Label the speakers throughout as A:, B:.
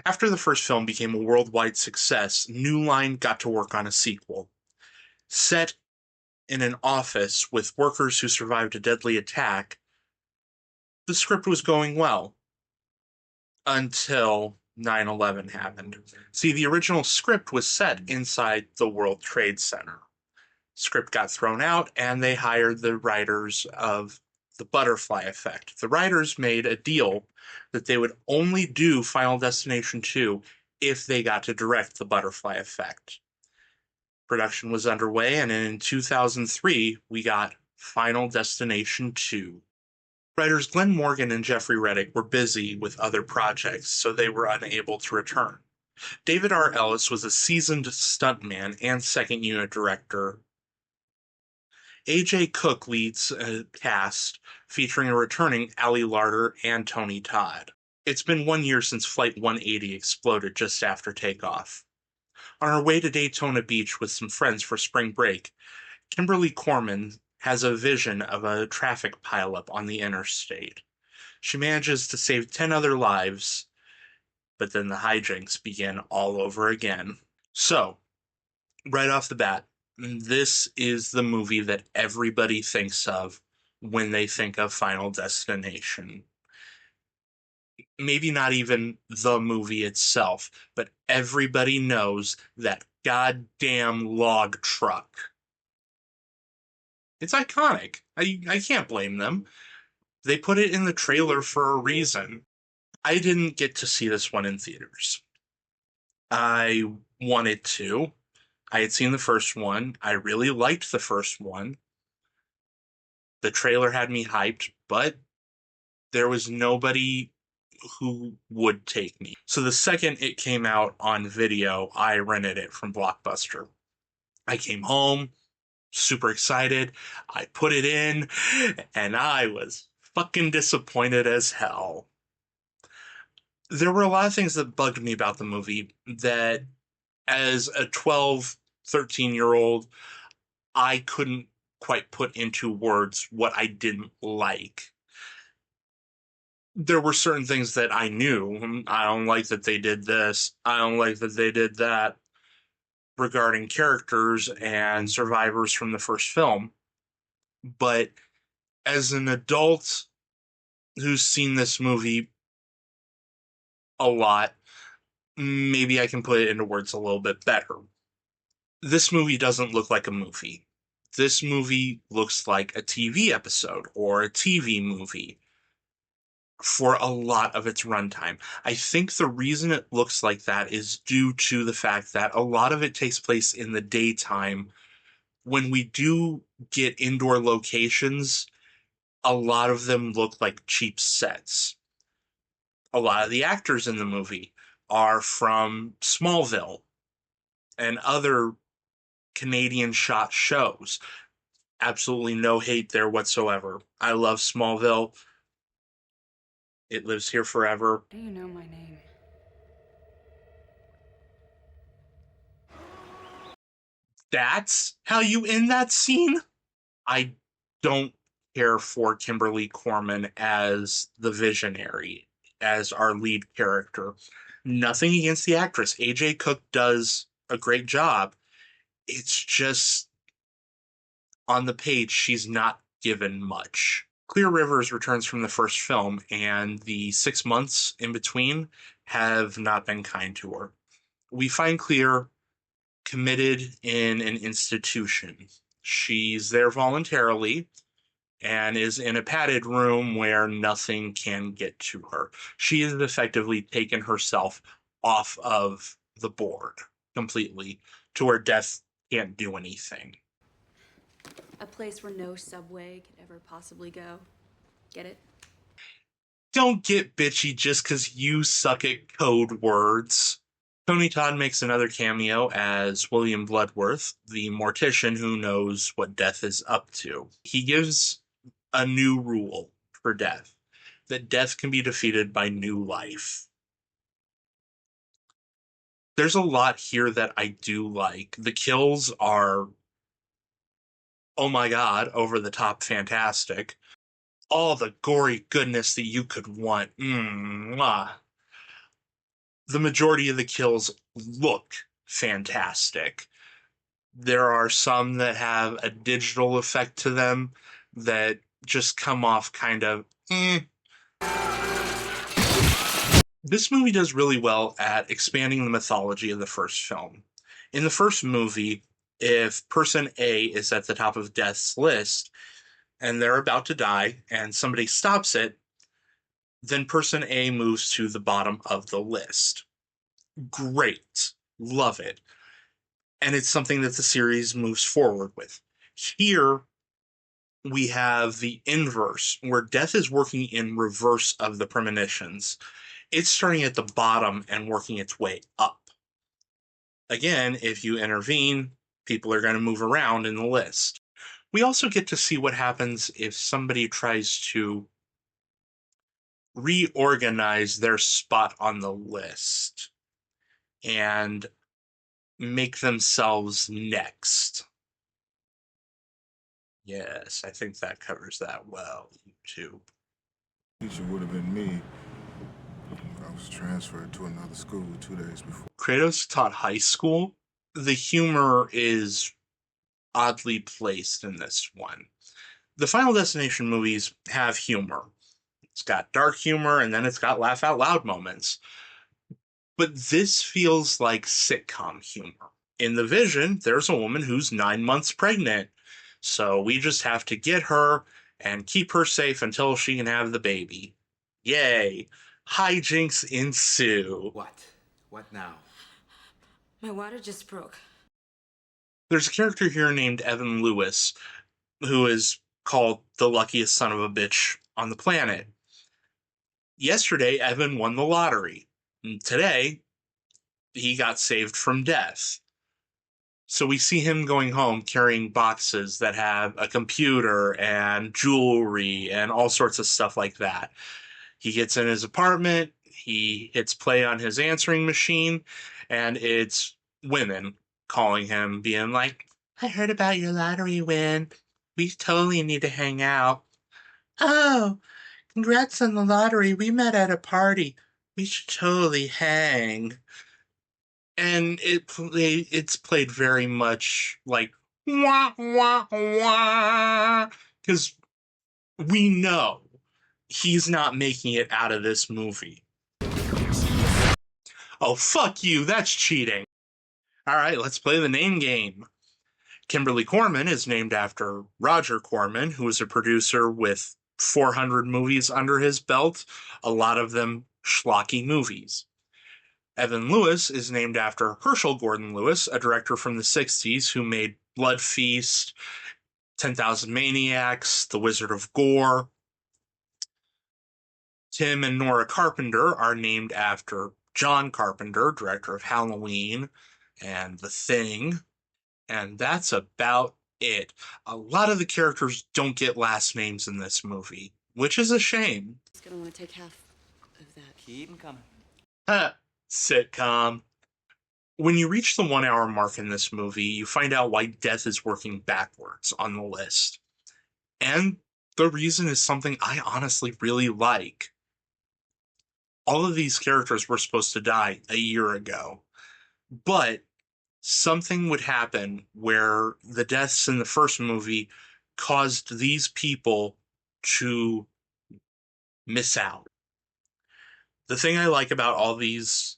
A: After the first film became a worldwide success, New Line got to work on a sequel. Set in an office with workers who survived a deadly attack, the script was going well until 9/11 happened. See, the original script was set inside the World Trade Center. Script got thrown out, and they hired the writers of The Butterfly Effect. The writers made a deal that they would only do Final Destination 2 if they got to direct The Butterfly Effect. Production was underway, and in 2003, we got Final Destination 2. Writers Glenn Morgan and Jeffrey Reddick were busy with other projects, so they were unable to return. David R. Ellis was a seasoned stuntman and second unit director. A.J. Cook leads a cast featuring a returning Ali Larter and Tony Todd. It's been 1 year since Flight 180 exploded just after takeoff. On her way to Daytona Beach with some friends for spring break, Kimberly Corman has a vision of a traffic pileup on the interstate. She manages to save 10 other lives, but then the hijinks begin all over again. So, right off the bat, this is the movie that everybody thinks of when they think of Final Destination. Maybe not even the movie itself, but everybody knows that goddamn log truck. It's iconic. I can't blame them. They put it in the trailer for a reason. I didn't get to see this one in theaters. I wanted to. I had seen the first one. I really liked the first one. The trailer had me hyped, but there was nobody who would take me. So the second it came out on video, I rented it from Blockbuster. I came home, super excited. I put it in, and I was fucking disappointed as hell. There were a lot of things that bugged me about the movie that, as a 12, 13-year-old, I couldn't quite put into words what I didn't like. There were certain things that I knew. I don't like that they did this. I don't like that they did that regarding characters and survivors from the first film. But as an adult who's seen this movie a lot, maybe I can put it into words a little bit better. This movie doesn't look like a movie. This movie looks like a TV episode or a TV movie for a lot of its runtime. I think the reason it looks like that is due to the fact that a lot of it takes place in the daytime. When we do get indoor locations, a lot of them look like cheap sets. A lot of the actors in the movie are from Smallville and other Canadian shot shows. Absolutely no hate there whatsoever. I love Smallville. It lives here forever.
B: Do you know my name?
A: That's how you end that scene? I don't care for Kimberly Corman as the visionary, as our lead character. Nothing against the actress. AJ Cook does a great job. It's just on the page, she's not given much. Clear Rivers returns from the first film, and the 6 months in between have not been kind to her. We find Clear committed in an institution. She's there voluntarily and is in a padded room where nothing can get to her. She has effectively taken herself off of the board completely to where death can't do anything.
B: A place where no subway could ever possibly go. Get it?
A: Don't get bitchy just because you suck at code words. Tony Todd makes another cameo as William Bloodworth, the mortician who knows what death is up to. He gives a new rule for death, that death can be defeated by new life. There's a lot here that I do like. The kills are, oh my god, over the top fantastic. All the gory goodness that you could want. Mwah. The majority of the kills look fantastic. There are some that have a digital effect to them that just come off kind of eh. This movie does really well at expanding the mythology of the first film. In the first movie, if person A is at the top of death's list and they're about to die and somebody stops it, then person A moves to the bottom of the list. Great. Love it. And it's something that the series moves forward with. Here, we have the inverse, where death is working in reverse of the premonitions. It's starting at the bottom and working its way up. Again, if you intervene, people are going to move around in the list. We also get to see what happens if somebody tries to reorganize their spot on the list and make themselves next. Yes, I think that covers that well, YouTube.
C: Teacher would have been me. I was transferred to another school 2 days before.
A: Kratos taught high school. The humor is oddly placed in this one. The Final Destination movies have humor. It's got dark humor and then it's got laugh out loud moments. But this feels like sitcom humor. In The Vision, there's a woman who's 9 months pregnant. So we just have to get her and keep her safe until she can have the baby. Yay. Hijinks ensue.
D: What? What now?
B: My water just broke.
A: There's a character here named Evan Lewis who is called the luckiest son of a bitch on the planet. Yesterday, Evan won the lottery. And today, he got saved from death. So we see him going home carrying boxes that have a computer and jewelry and all sorts of stuff like that. He gets in his apartment, he hits play on his answering machine, and it's women calling him, being like, I heard about your lottery win. We totally need to hang out. Oh, congrats on the lottery. We met at a party. We should totally hang. And it's played very much like wah wah wah, because we know he's not making it out of this movie. Oh, fuck you, that's cheating. All right, let's play the name game. Kimberly Corman is named after Roger Corman, who was a producer with 400 movies under his belt, a lot of them schlocky movies. Evan Lewis is named after Herschel Gordon Lewis, a director from the 60s who made Blood Feast, 10,000 Maniacs, The Wizard of Gore. Tim and Nora Carpenter are named after John Carpenter, director of Halloween and The Thing. And that's about it. A lot of the characters don't get last names in this movie, which is a shame.
B: He's gonna want to take half of that.
D: Keep 'em coming.
A: Sitcom. When you reach the 1 hour mark in this movie, you find out why death is working backwards on the list. And the reason is something I honestly really like. All of these characters were supposed to die a year ago, but something would happen where the deaths in the first movie caused these people to miss out. The thing I like about all these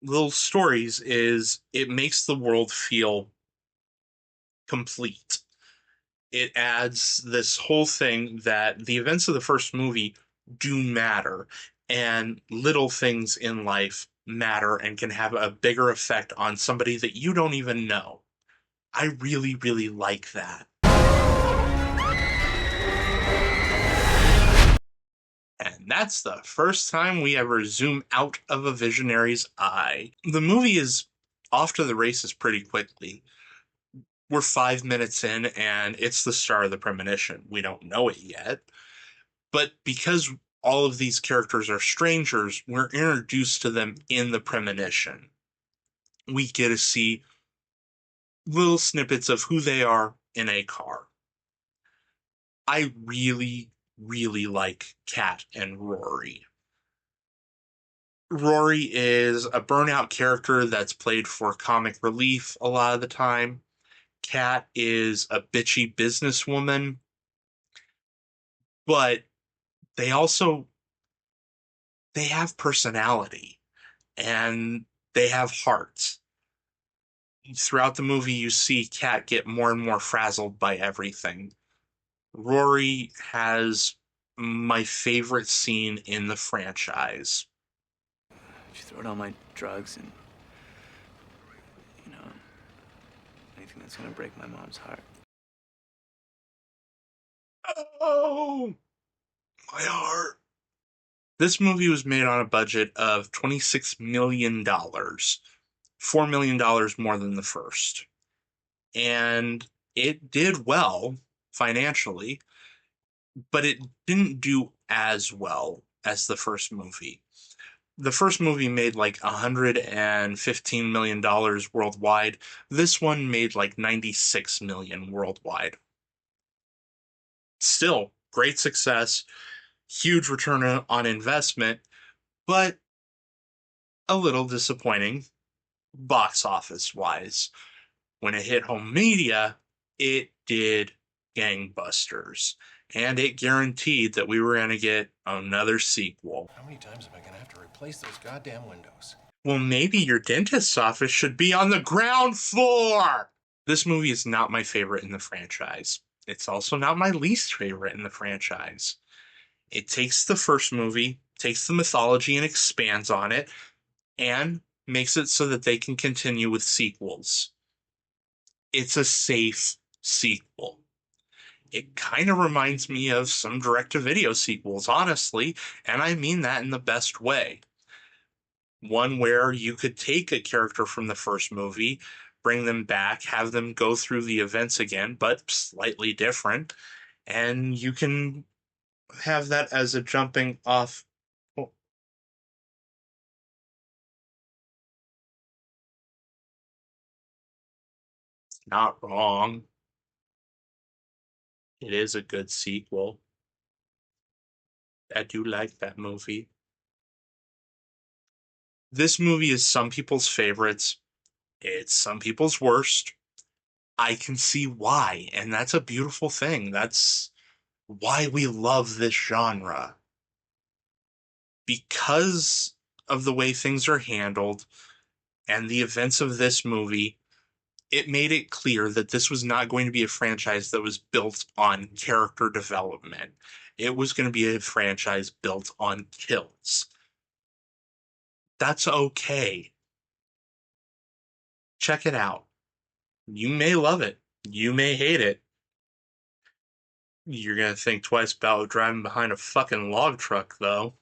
A: little stories is it makes the world feel complete. It adds this whole thing that the events of the first movie do matter, and little things in life matter and can have a bigger effect on somebody that you don't even know. I really, really like that. And that's the first time we ever zoom out of a visionary's eye. The movie is off to the races pretty quickly. We're 5 minutes in, and it's the start of the premonition. We don't know it yet. But because all of these characters are strangers, we're introduced to them in the premonition. We get to see little snippets of who they are in a car. I really, really like Kat and Rory. Rory is a burnout character that's played for comic relief a lot of the time. Kat is a bitchy businesswoman, but they also they have personality and they have heart. Throughout the movie, you see Kat get more and more frazzled by everything. Rory has my favorite scene in the franchise.
D: She throwed all my drugs and, you know, anything that's gonna break my mom's heart.
A: Oh, my heart. This movie was made on a budget of $26 million, $4 million more than the first. And it did well financially, but it didn't do as well as the first movie. The first movie made like $115 million worldwide. This one made like 96 million worldwide. Still, great success, huge return on investment, but a little disappointing box office wise. When it hit home media, it did gangbusters. And it guaranteed that we were going to get another sequel.
E: How many times am I going to have to replace those goddamn windows?
A: Well, maybe your dentist's office should be on the ground floor! This movie is not my favorite in the franchise. It's also not my least favorite in the franchise. It takes the first movie, takes the mythology and expands on it, and makes it so that they can continue with sequels. It's a safe sequel. It kind of reminds me of some direct-to-video sequels, honestly, and I mean that in the best way. One where you could take a character from the first movie, bring them back, have them go through the events again, but slightly different, and you can have that as a jumping off. Well, not wrong. It is a good sequel. I do like that movie. This movie is some people's favorites. It's some people's worst. I can see why, and that's a beautiful thing. That's why we love this genre. Because of the way things are handled and the events of this movie, it made it clear that this was not going to be a franchise that was built on character development. It was going to be a franchise built on kills. That's okay. Check it out. You may love it. You may hate it. You're going to think twice about driving behind a fucking log truck, though.